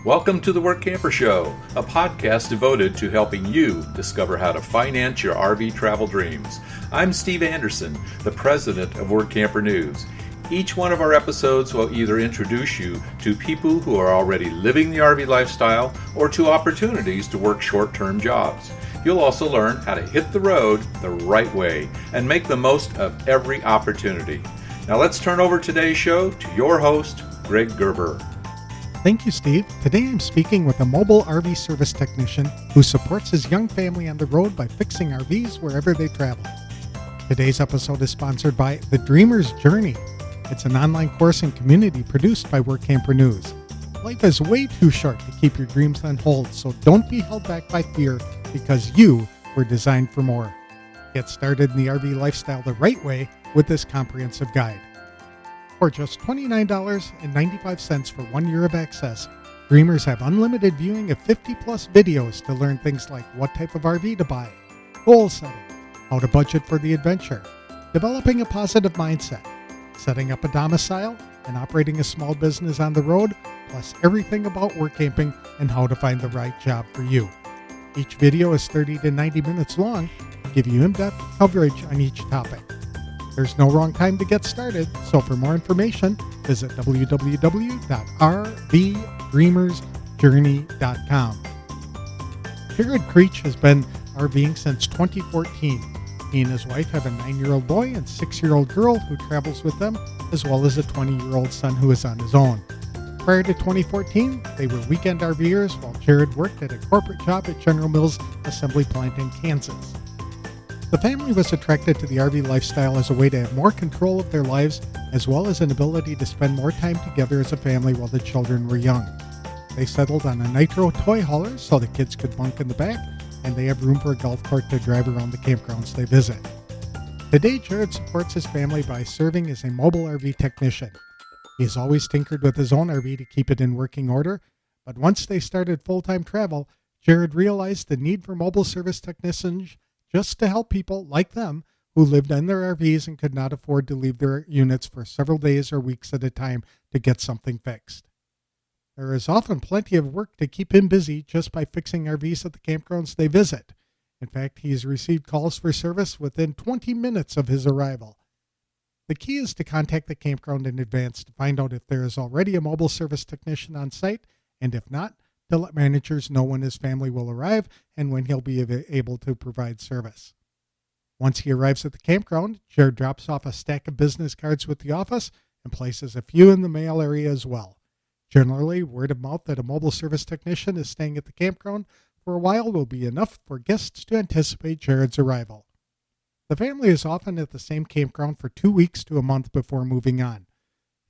Welcome to the Workamper Show, a podcast devoted to helping you discover how to finance your RV travel dreams. I'm Steve Anderson, the president of Workamper News. Each one of our episodes will either introduce you to people who are already living the RV lifestyle or to opportunities to work short-term jobs. You'll also learn how to hit the road the right way and make the most of every opportunity. Now let's turn over today's show to your host, Greg Gerber. Thank you, Steve. Today I'm speaking with a mobile RV service technician who supports his young family on the road by fixing RVs wherever they travel. Today's episode is sponsored by The Dreamer's Journey. It's an online course and community produced by Workamper News. Life is way too short to keep your dreams on hold, so don't be held back by fear because you were designed for more. Get started in the RV lifestyle the right way with this comprehensive guide. For just $29.95 for 1 year of access, Dreamers have unlimited viewing of 50-plus videos to learn things like what type of RV to buy, goal setting, how to budget for the adventure, developing a positive mindset, setting up a domicile, and operating a small business on the road, plus everything about work camping and how to find the right job for you. Each video is 30 to 90 minutes long, to give you in-depth coverage on each topic. There's no wrong time to get started, so for more information, visit www.rvdreamersjourney.com. Jared Creach has been RVing since 2014. He and his wife have a 9-year-old boy and 6-year-old girl who travels with them, as well as a 20-year-old son who is on his own. Prior to 2014, they were weekend RVers while Jared worked at a corporate job at General Mills assembly plant in Kansas. The family was attracted to the RV lifestyle as a way to have more control of their lives, as well as an ability to spend more time together as a family while the children were young. They settled on a nitro toy hauler so the kids could bunk in the back, and they have room for a golf cart to drive around the campgrounds they visit. Today, Jared supports his family by serving as a mobile RV technician. He has always tinkered with his own RV to keep it in working order, but once they started full-time travel, Jared realized the need for mobile service technicians just to help people like them who lived in their RVs and could not afford to leave their units for several days or weeks at a time to get something fixed. There is often plenty of work to keep him busy just by fixing RVs at the campgrounds they visit. In fact, he has received calls for service within 20 minutes of his arrival. The key is to contact the campground in advance to find out if there is already a mobile service technician on site, and if not, to let managers know when his family will arrive and when he'll be able to provide service. Once he arrives at the campground, Jared drops off a stack of business cards with the office and places a few in the mail area as well. Generally, word of mouth that a mobile service technician is staying at the campground for a while will be enough for guests to anticipate Jared's arrival. The family is often at the same campground for 2 weeks to a month before moving on.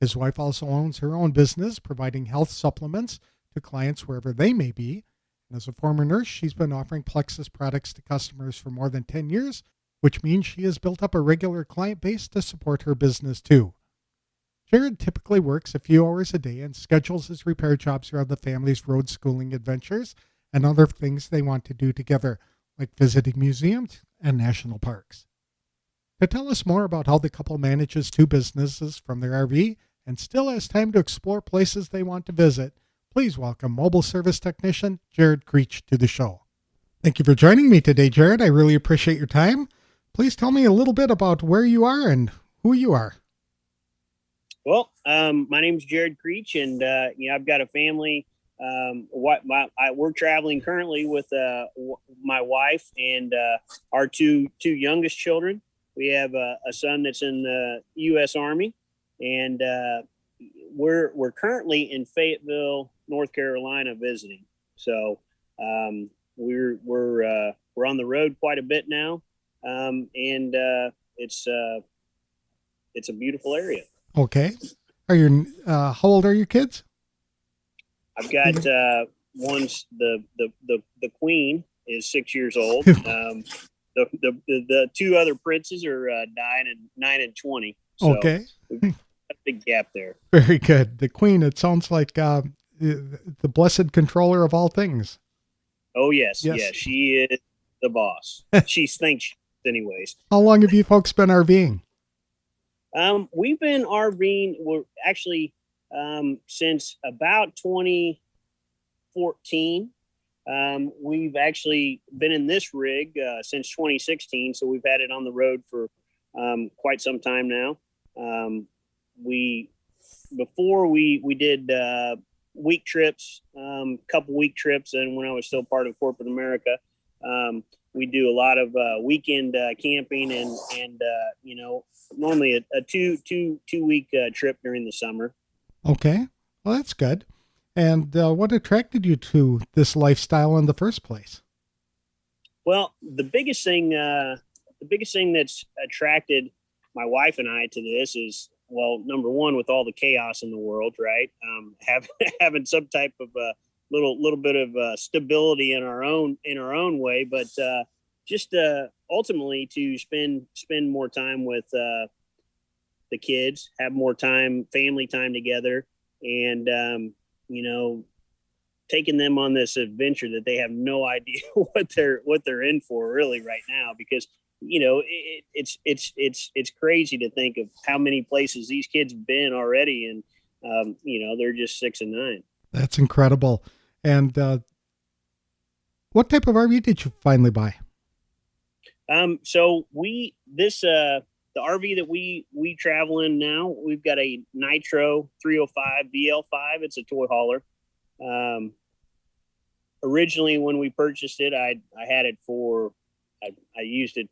His wife also owns her own business, providing health supplements to clients wherever they may be. And as a former nurse, she's been offering Plexus products to customers for more than 10 years, which means she has built up a regular client base to support her business too. Jared typically works a few hours a day and schedules his repair jobs around the family's road schooling adventures and other things they want to do together, like visiting museums and national parks. To tell us more about how the couple manages 2 businesses from their RV and still has time to explore places they want to visit, please welcome mobile service technician Jared Creach to the show. Thank you for joining me today, Jared. I really appreciate your time. Please tell me a little bit about where you are and who you are. Well, my name's Jared Creach, and I've got a family. We're traveling currently with my wife and our two youngest children. We have a son that's in the U.S. Army, and we're currently in Fayetteville, North Carolina, visiting. So we're on the road quite a bit now, and it's a beautiful area. Okay. How old are your kids? I've got one's the queen is 6 years old. The 2 other princes are 9 and 20. So okay. We've got a big gap there. Very good. The queen, it sounds like the blessed controller of all things. Oh, yes. Yeah, she is the boss. She thinks anyways. How long have you folks been RVing? We've been RVing, since about 2014. We've actually been in this rig since 2016, so we've had it on the road for quite some time now. Before we did week trips, couple week trips, and when I was still part of corporate America, we do a lot of weekend camping and normally a two week trip during the summer. Okay. Well, that's good. And what attracted you to this lifestyle in the first place? Well, the biggest thing that's attracted my wife and I to this is, well, number one, with all the chaos in the world, right? Having some type of little bit of stability in our own way, but just ultimately to spend more time with the kids, have more family time together, and taking them on this adventure that they have no idea what they're in for really right now, because it's crazy to think of how many places these kids have been already, and they're just 6 and 9. That's incredible. And what type of RV did you finally buy? So the RV that we travel in now, we've got a Nitro 305 BL5. It's a toy hauler. Originally, when we purchased it, I had it I used it,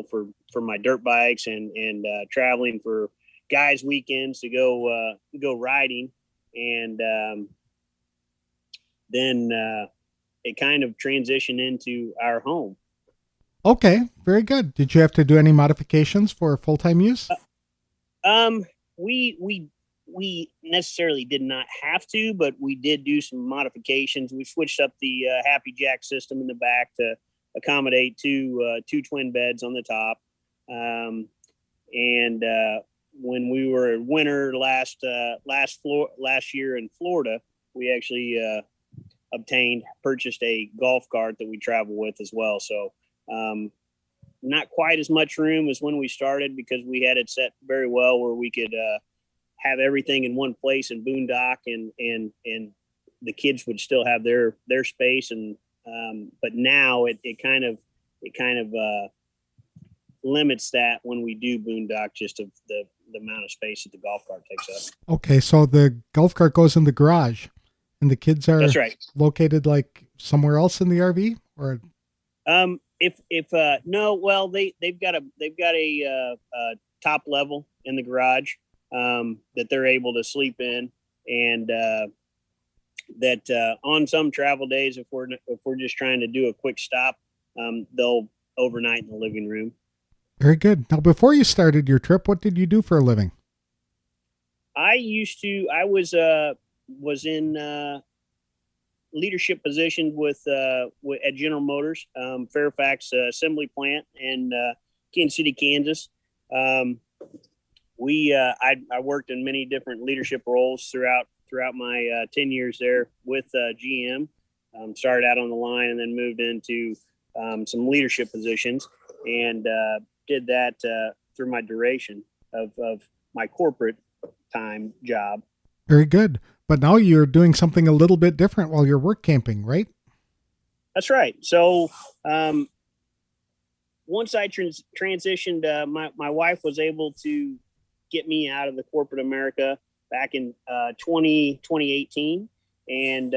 for my dirt bikes and traveling for guys' weekends to go riding. And then it kind of transitioned into our home. Okay, very good. Did you have to do any modifications for full-time use? We necessarily did not have to, but we did do some modifications. We switched up the Happy Jack system in the back to accommodate two twin beds on the top. And when we were in winter last year in Florida, we actually purchased a golf cart that we travel with as well. So not quite as much room as when we started, because we had it set very well where we could have everything in one place and boondock, and the kids would still have their space. And but now it kind of limits that when we do boondock, just of the amount of space that the golf cart takes up. Okay, so the golf cart goes in the garage, and the kids are That's right. Located like somewhere else in the RV, or no, well, they've got a top level in the garage that they're able to sleep in, and that on some travel days, if we're just trying to do a quick stop, they'll overnight in the living room. Very good. Now, before you started your trip, what did you do for a living? I was in leadership position at General Motors, Fairfax assembly plant in Kansas City, Kansas. I worked in many different leadership roles throughout my 10 years there with GM. Started out on the line and then moved into some leadership positions, and did that through my duration of my corporate time job. Very good. But now you're doing something a little bit different while you're work camping, right? That's right. So once I transitioned, my wife was able to get me out of the corporate America back in 2018. And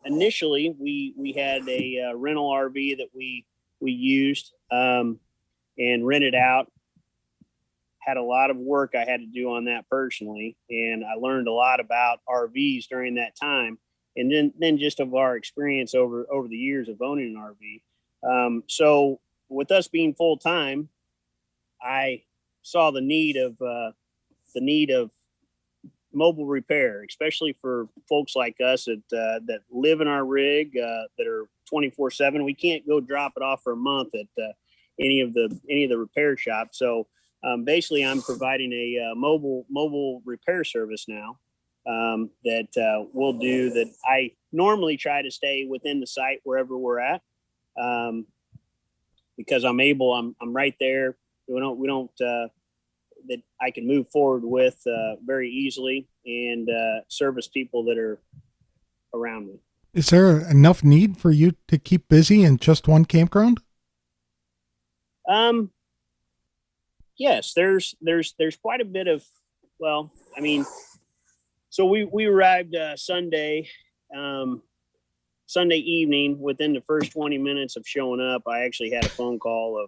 initially, we had a rental RV that we used and rented out. Had a lot of work I had to do on that personally, and I learned a lot about RVs during that time, and then just of our experience over the years of owning an RV. So with us being full time, I saw the need of mobile repair, especially for folks like us that live in our rig, that are 24/7. We can't go drop it off for a month at any of the repair shops. So basically, I'm providing a mobile repair service now that we'll do. That I normally try to stay within the site wherever we're at, because I'm right there. We don't that I can move forward with very easily and service people that are around me. Is there enough need for you to keep busy in just one campground? Yes, there's quite a bit of, well, I mean, so we arrived Sunday evening. Within the first 20 minutes of showing up, I actually had a phone call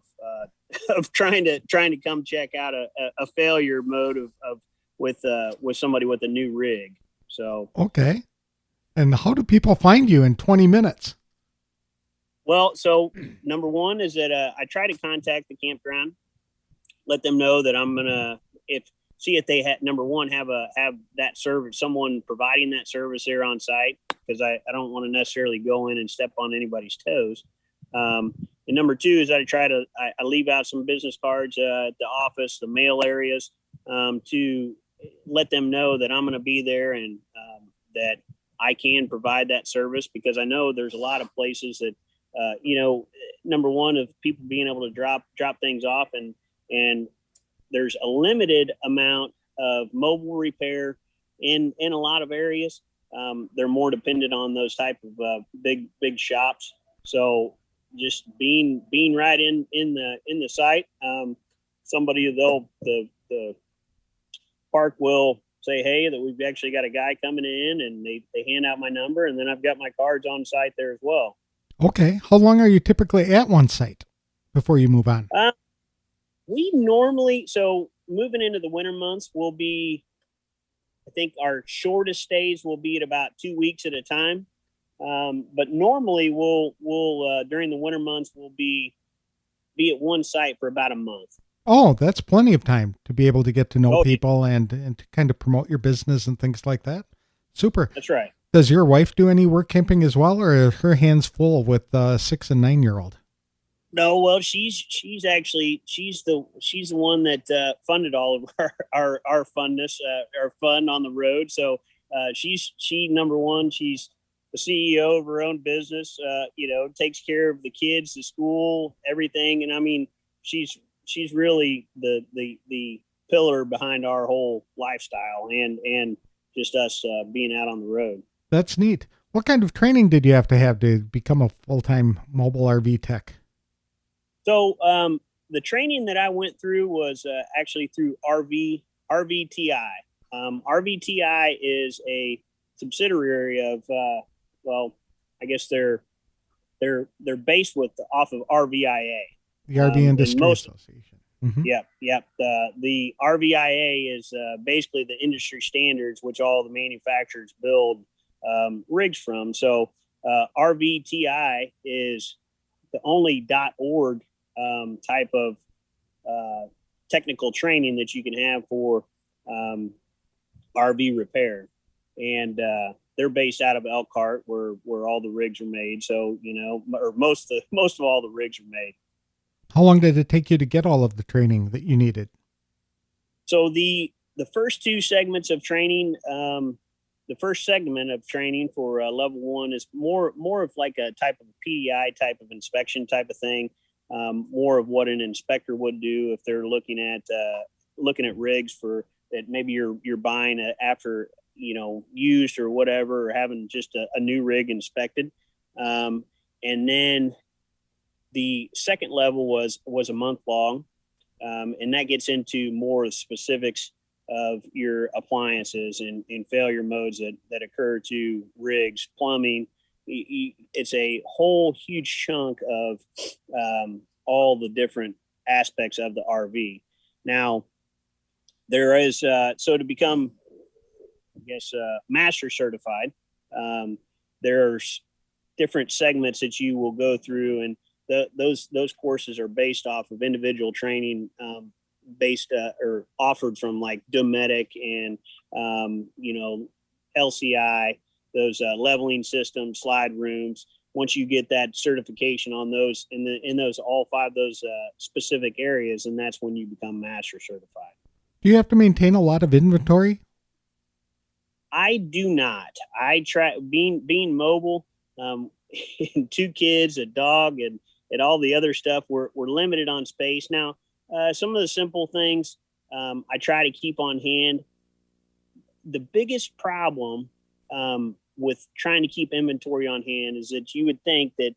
of trying to come check out a failure mode with somebody with a new rig. So Okay. And how do people find you in 20 minutes? well, so number one is that I try to contact the campground, let them know that I'm gonna see if they number one have that service, someone providing that service there on site, because I don't want to necessarily go in and step on anybody's toes. And number two is I leave out some business cards at the office, the mail areas, to let them know that I'm going to be there and that I can provide that service, because I know there's a lot of places that, number one, of people being able to drop things off, and there's a limited amount of mobile repair in a lot of areas. They're more dependent on those type of big shops. So just being right in the site, somebody the park will say, hey, that we've actually got a guy coming in, and they hand out my number, and then I've got my cards on site there as well. Okay. How long are you typically at one site before you move on? We normally, so moving into the winter months, will be, I think our shortest stays will be at about 2 weeks at a time. But normally we'll during the winter months, we'll be at one site for about a month. Oh, that's plenty of time to be able to get to know people and to kind of promote your business and things like that. Super. That's right. Does your wife do any work camping as well, or are her hands full with 6 and 9-year-old? No, well, she's the one that funded all of our funness, our fun on the road. So she number one, she's the CEO of her own business. Takes care of the kids, the school, everything, and I mean, she's really the pillar behind our whole lifestyle and just us being out on the road. That's neat. What kind of training did you have to become a full-time mobile RV tech? So the training that I went through was actually through RVTI. RVTI is a subsidiary of I guess they're based off of RVIA. The RV Industry Association. Mm-hmm. Yep. The RVIA is basically the industry standards, which all the manufacturers build rigs from. So RVTI is the only .org type of technical training that you can have for RV repair, and they're based out of Elkhart, where all the rigs are made. So or most of all the rigs are made. How long did it take you to get all of the training that you needed? So the first two segments of training, the first segment of training for level one is more of like a type of PDI type of inspection type of thing, more of what an inspector would do if they're looking at rigs for that maybe you're buying after used or whatever, or having just a new rig inspected, and then the second level was a month long, and that gets into more specifics of your appliances and failure modes that occur to rigs, plumbing. It's a whole huge chunk of all the different aspects of the RV. Now, there is, so to become, I guess, master certified, there's different segments that you will go through, and those courses are based off of individual training, based or offered from like Dometic and LCI, those leveling systems, slide rooms. Once you get that certification on those in those all five of those specific areas, and that's when you become master certified. Do you have to maintain a lot of inventory? I do not. I try being mobile, and 2 kids, a dog, and all the other stuff. We're limited on space now. Some of the simple things I try to keep on hand. The biggest problem with trying to keep inventory on hand is that you would think that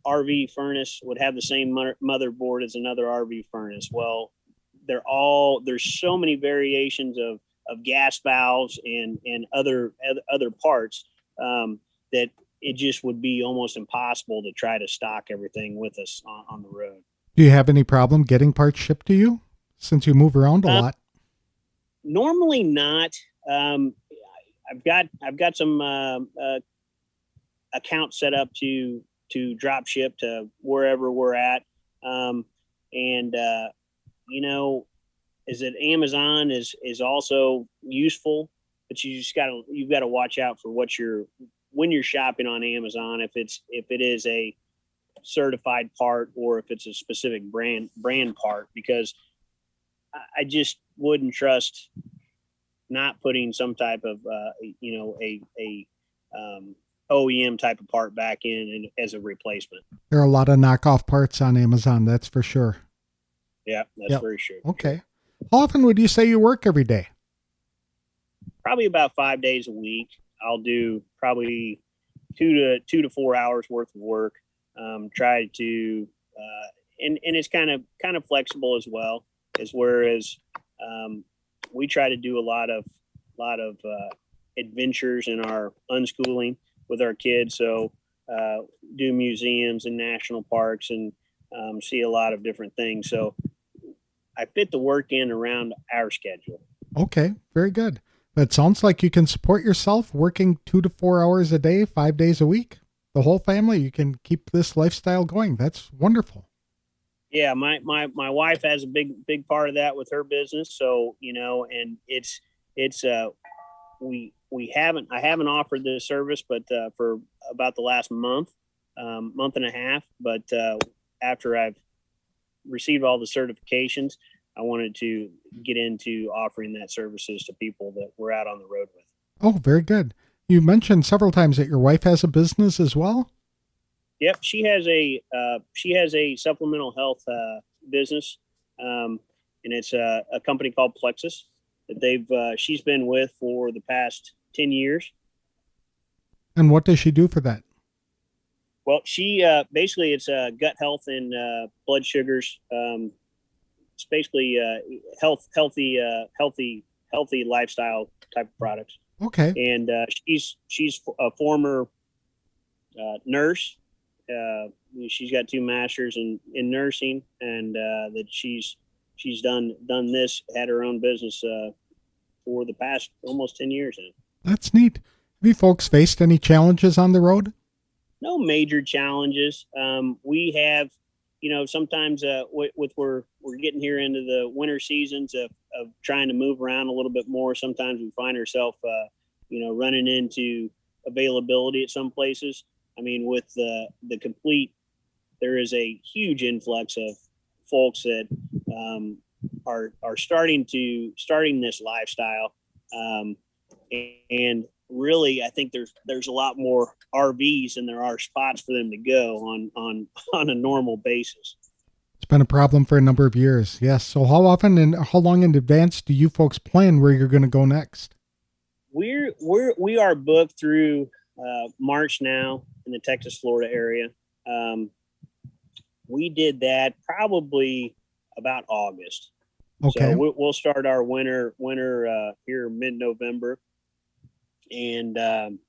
RV furnace would have the same motherboard as another RV furnace. Well, there's so many variations of gas valves and other parts that it just would be almost impossible to try to stock everything with us on the road. Do you have any problem getting parts shipped to you since you move around a lot? Normally not. I've got some accounts set up to drop ship to wherever we're at. Is that Amazon is also useful, but you've got to watch out for when you're shopping on Amazon, if it is a certified part or if it's a specific brand part, because I just wouldn't trust not putting some type of OEM type of part back in as a replacement. There are a lot of knockoff parts on Amazon, that's for sure. Yeah, that's very sure. Okay. How often would you say you work every day? Probably about 5 days a week. I'll do probably 2 to 4 hours worth of work. Try to, and it's kind of flexible as well, whereas we try to do a lot of adventures in our unschooling with our kids. So do museums and national parks and see a lot of different things. So I fit the work in around our schedule. Okay, very good. It sounds like you can support yourself working 2 to 4 hours a day, 5 days a week. The whole family, you can keep this lifestyle going. That's wonderful. Yeah, my wife has a big part of that with her business. So, and I haven't offered this service, but for about the last month and a half. But after I've received all the certifications, I wanted to get into offering that services to people that we're out on the road with. Oh, very good. You mentioned several times that your wife has a business as well. Yep, she has a supplemental health business, and it's a company called Plexus that she's been with for the past 10 years. And what does she do for that? Well, she basically it's gut health and blood sugars. It's basically healthy lifestyle type of products. Okay. And she's a former nurse. She's got 2 masters in nursing, and that she's done this, had her own business for the past almost 10 years now. That's neat. Have you folks faced any challenges on the road? No major challenges. We have, sometimes we're getting here into the winter seasons of trying to move around a little bit more. Sometimes we find ourselves, running into availability at some places. I mean, with the there is a huge influx of folks that are starting this lifestyle, and really, I think there's a lot more RVs than there are spots for them to go on a normal basis. It's been a problem for a number of years. Yes. So how often and how long in advance do you folks plan where you're going to go next? We are booked through March now in the Texas, Florida area. We did that probably about August. Okay. So we'll start our winter here mid-November and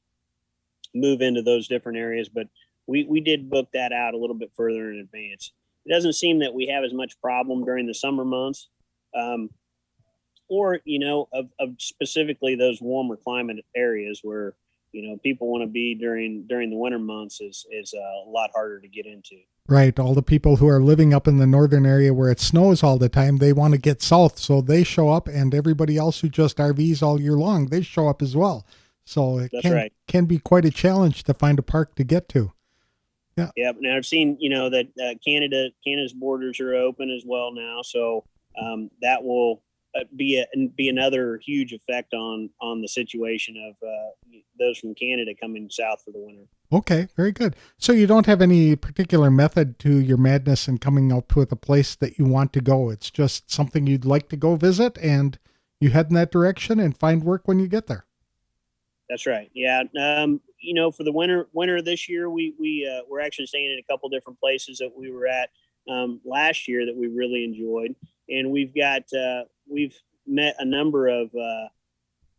move into those different areas. But we did book that out a little bit further in advance. It doesn't seem that we have as much problem during the summer months, or of specifically those warmer climate areas where people want to be during the winter months is a lot harder to get into. Right. All the people who are living up in the northern area where it snows all the time, they want to get south, so they show up, and everybody else who just RVs all year long, they show up as well. So it can be quite a challenge to find a park to get to. Yeah. Yeah. Now I've seen, that Canada's borders are open as well now. So that will be another huge effect on the situation of those from Canada coming south for the winter. Okay, very good. So you don't have any particular method to your madness in coming up with a place that you want to go. It's just something you'd like to go visit, and you head in that direction and find work when you get there. That's right. Yeah. For the winter this year, we're actually staying in a couple different places that we were at last year that we really enjoyed, and we've met a number of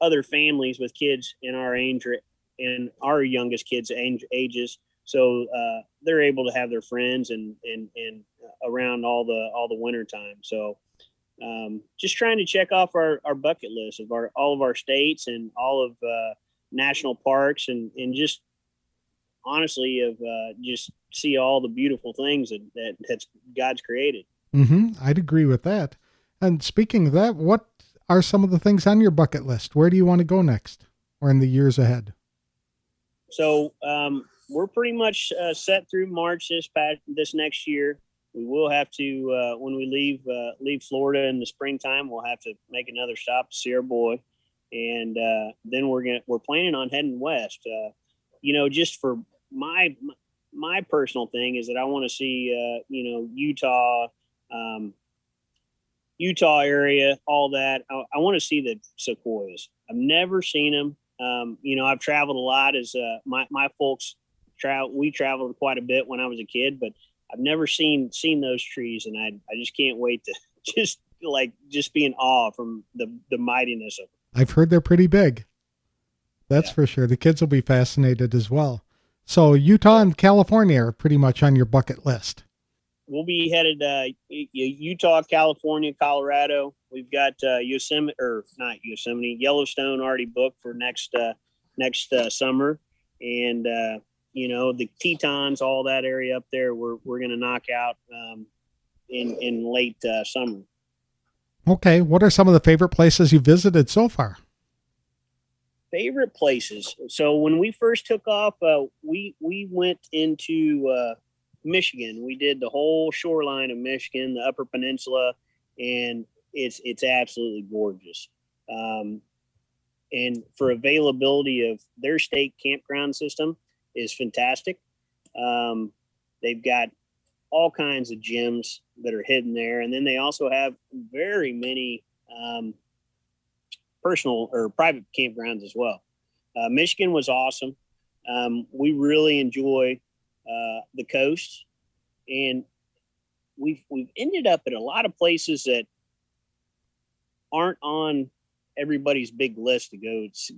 other families with kids in our age, in our youngest kids' ages. So they're able to have their friends and around all the winter time. So just trying to check off our bucket list of all of our states and all of national parks and just honestly of just see all the beautiful things that's God's created. I'd agree with that. And speaking of that, what are some of the things on your bucket list? Where do you want to go next or in the years ahead? So we're pretty much set through March this next year. We will have to when we leave Florida in the springtime, we'll have to make another stop to see our boy, and then we're planning on heading west. Just for my personal thing is that I want to see Utah area, all that. I want to see the sequoias. I've never seen them. I've traveled a lot as my folks we traveled quite a bit when I was a kid, but I've never seen those trees, and I just can't wait to just be in awe from the mightiness of them. I've heard they're pretty big. That's for sure. The kids will be fascinated as well. So Utah and California are pretty much on your bucket list. We'll be headed Utah, California, Colorado. We've got Yellowstone already booked for next summer, and the Tetons, all that area up there, we're going to knock out in late summer. Okay, what are some of the favorite places you visited so far? Favorite places. So when we first took off, we went into Michigan. We did the whole shoreline of Michigan, the Upper Peninsula, and it's absolutely gorgeous. And for availability of their state campground system is fantastic. They've got all kinds of gyms that are hidden there, and then they also have very many personal or private campgrounds as well. Michigan was awesome. We really enjoy the coast, and we've ended up at a lot of places that aren't on everybody's big list to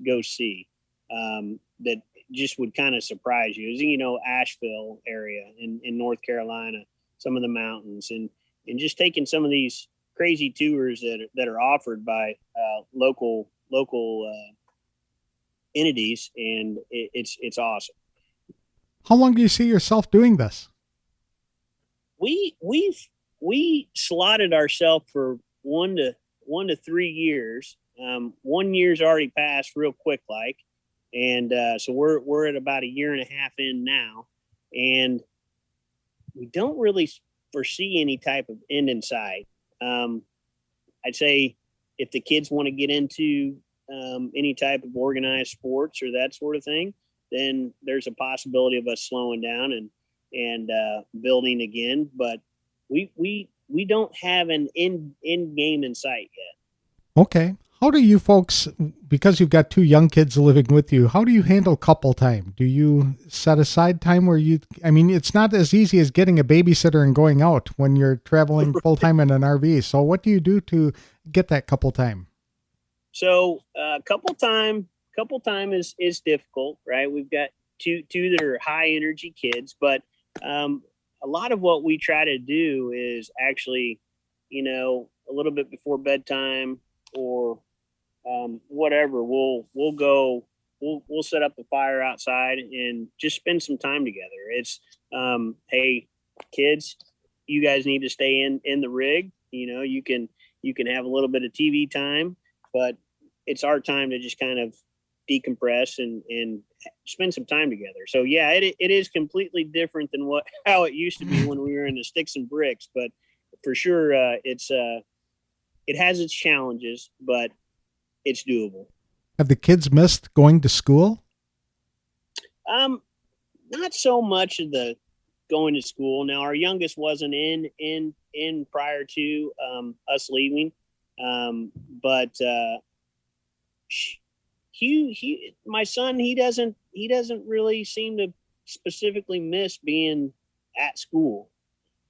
go see. That just would kind of surprise you. Asheville area in North Carolina, some of the mountains, and just taking some of these crazy tours that are offered by local entities, and it's awesome. How long do you see yourself doing this? We slotted ourselves for 1 to 3 years. 1 year's already passed real quick, and so we're at about a year and a half in now, and we don't really foresee any type of end in sight. I'd say if the kids want to get into any type of organized sports or that sort of thing, then there's a possibility of us slowing down and building again. But we don't have an end game in sight yet. Okay. How do you folks, because you've got 2 young kids living with you, how do you handle couple time? Do you set aside time where it's not as easy as getting a babysitter and going out when you're traveling full time in an RV. So what do you do to get that couple time? So couple time is difficult, right? We've got two that are high energy kids, but a lot of what we try to do is actually, a little bit before bedtime or whatever, we'll set up the fire outside and just spend some time together. It's hey kids, you guys need to stay in the rig. You can have a little bit of TV time, but it's our time to just kind of decompress and spend some time together. So yeah, it is completely different than how it used to be when we were in the sticks and bricks, but for sure it has its challenges, but it's doable. Have the kids missed going to school? Not so much of the going to school. Now our youngest wasn't in prior to us leaving, but my son, he doesn't really seem to specifically miss being at school.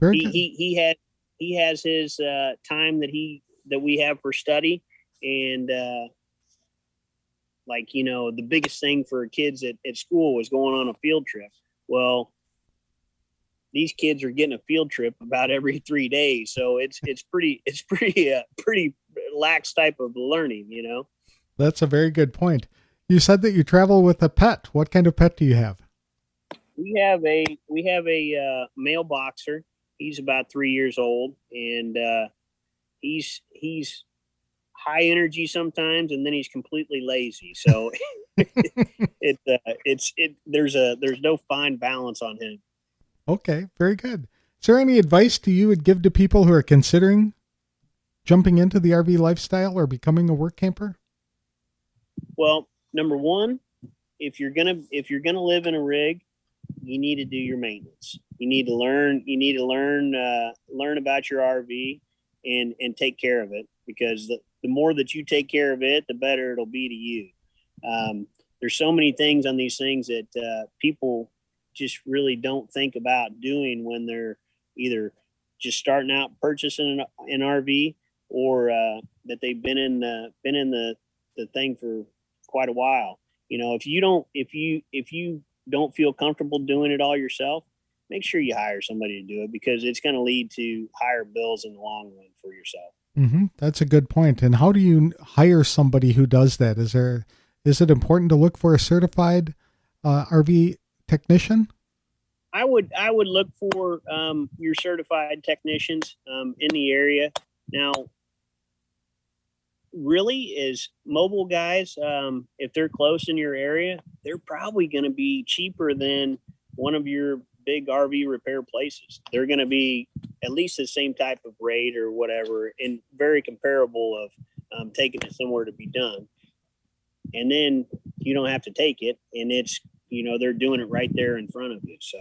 Very good. He has his time that we have for study, and like, the biggest thing for kids at school was going on a field trip. Well, these kids are getting a field trip about every 3 days, so it's pretty lax type of learning. That's a very good point. You said that you travel with a pet. What kind of pet do you have? We have a male boxer. He's about 3 years old, and he's high energy sometimes, and then he's completely lazy. So there's no fine balance on him. Okay, very good. Is there any advice you would give to people who are considering jumping into the RV lifestyle or becoming a work camper? Well, number one, if you're gonna live in a rig, you need to do your maintenance. You need to learn about your RV and take care of it, because the more that you take care of it, the better it'll be to you. There's so many things on these things that people just really don't think about doing when they're either just starting out purchasing an RV, or that they've been in the thing for quite a while. If you don't feel comfortable doing it all yourself, make sure you hire somebody to do it, because it's going to lead to higher bills in the long run for yourself. Mm-hmm. That's a good point. And how do you hire somebody who does that? Is it important to look for a certified RV technician? I would look for your certified technicians in the area. Now, really, is mobile guys, if they're close in your area, they're probably going to be cheaper than one of your big RV repair places. They're going to be at least the same type of rate or whatever, and very comparable of taking it somewhere to be done. And then you don't have to take it, and it's, they're doing it right there in front of you. So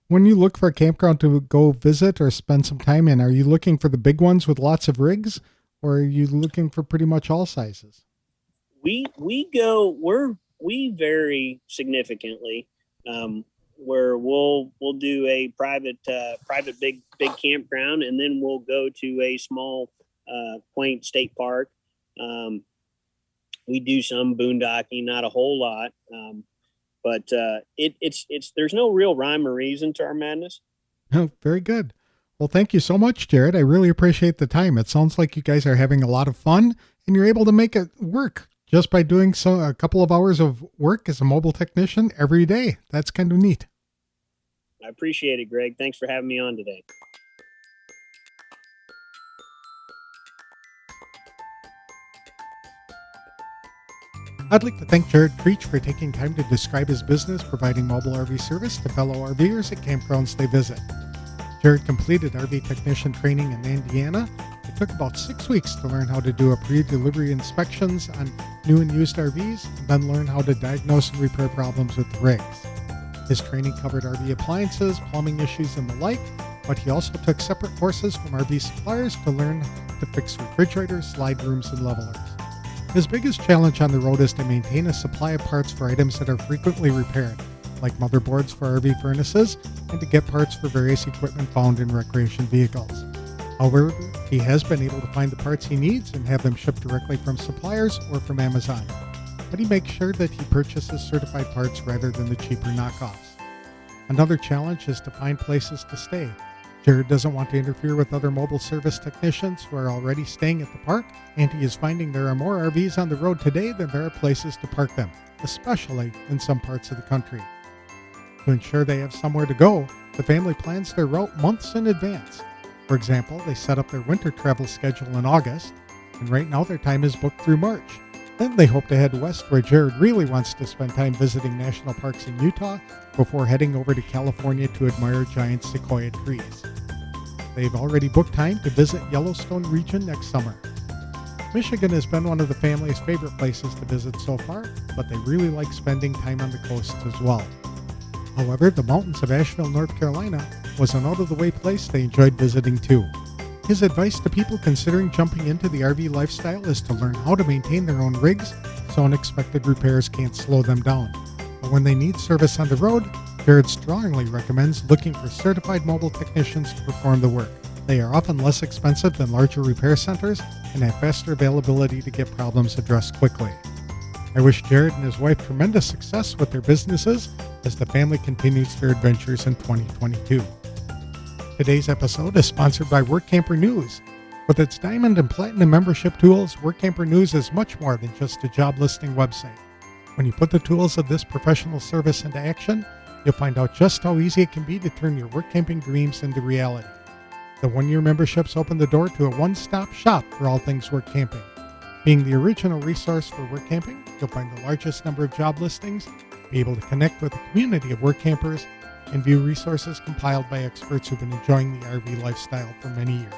when you look for a campground to go visit or spend some time in, are you looking for the big ones with lots of rigs, or are you looking for pretty much all sizes? We vary significantly, where we'll do a private big campground, and then we'll go to a small quaint state park. We do some boondocking, not a whole lot, but it's there's no real rhyme or reason to our madness. Oh, very good. Well, thank you so much, Jared. I really appreciate the time. It sounds like you guys are having a lot of fun, and you're able to make it work just by doing a couple of hours of work as a mobile technician every day. That's kind of neat. I appreciate it, Greg. Thanks for having me on today. I'd like to thank Jared Creach for taking time to describe his business providing mobile RV service to fellow RVers at campgrounds they visit. Jared completed RV technician training in Indiana. It took about 6 weeks to learn how to do a pre-delivery inspections on new and used RVs, and then learn how to diagnose and repair problems with the rigs. His training covered RV appliances, plumbing issues, and the like, but he also took separate courses from RV suppliers to learn to fix refrigerators, slide rooms, and levelers. His biggest challenge on the road is to maintain a supply of parts for items that are frequently repaired, like motherboards for RV furnaces, and to get parts for various equipment found in recreation vehicles. However, he has been able to find the parts he needs and have them shipped directly from suppliers or from Amazon. But he makes sure that he purchases certified parts rather than the cheaper knockoffs. Another challenge is to find places to stay. Jared doesn't want to interfere with other mobile service technicians who are already staying at the park, and he is finding there are more RVs on the road today than there are places to park them, especially in some parts of the country. To ensure they have somewhere to go, the family plans their route months in advance. For example, they set up their winter travel schedule in August, and right now their time is booked through March. Then they hope to head west, where Jared really wants to spend time visiting national parks in Utah before heading over to California to admire giant sequoia trees. They've already booked time to visit Yellowstone region next summer. Michigan has been one of the family's favorite places to visit so far, but they really like spending time on the coast as well. However, the mountains of Asheville, North Carolina was an out-of-the-way place they enjoyed visiting too. His advice to people considering jumping into the RV lifestyle is to learn how to maintain their own rigs so unexpected repairs can't slow them down. But when they need service on the road, Jared strongly recommends looking for certified mobile technicians to perform the work. They are often less expensive than larger repair centers and have faster availability to get problems addressed quickly. I wish Jared and his wife tremendous success with their businesses as the family continues their adventures in 2022. Today's episode is sponsored by Workamper News. With its Diamond and Platinum membership tools, Workamper News is much more than just a job listing website. When you put the tools of this professional service into action, you'll find out just how easy it can be to turn your work camping dreams into reality. The one-year memberships open the door to a one-stop shop for all things work camping. Being the original resource for work camping, you'll find the largest number of job listings, be able to connect with a community of work campers, and view resources compiled by experts who've been enjoying the RV lifestyle for many years.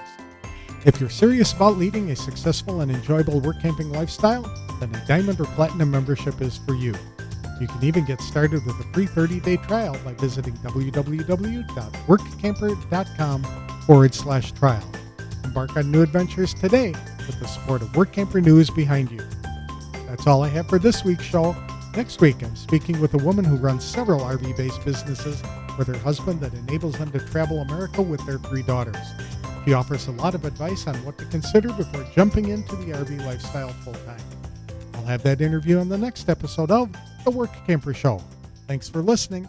If you're serious about leading a successful and enjoyable work camping lifestyle, then a Diamond or Platinum membership is for you. You can even get started with a free 30-day trial by visiting www.workamper.com/trial. Embark on new adventures today with the support of Workamper News behind you. That's all I have for this week's show. Next week, I'm speaking with a woman who runs several RV-based businesses with her husband that enables them to travel America with their 3 daughters. She offers a lot of advice on what to consider before jumping into the RV lifestyle full-time. I'll have that interview on the next episode of The Workamper Show. Thanks for listening.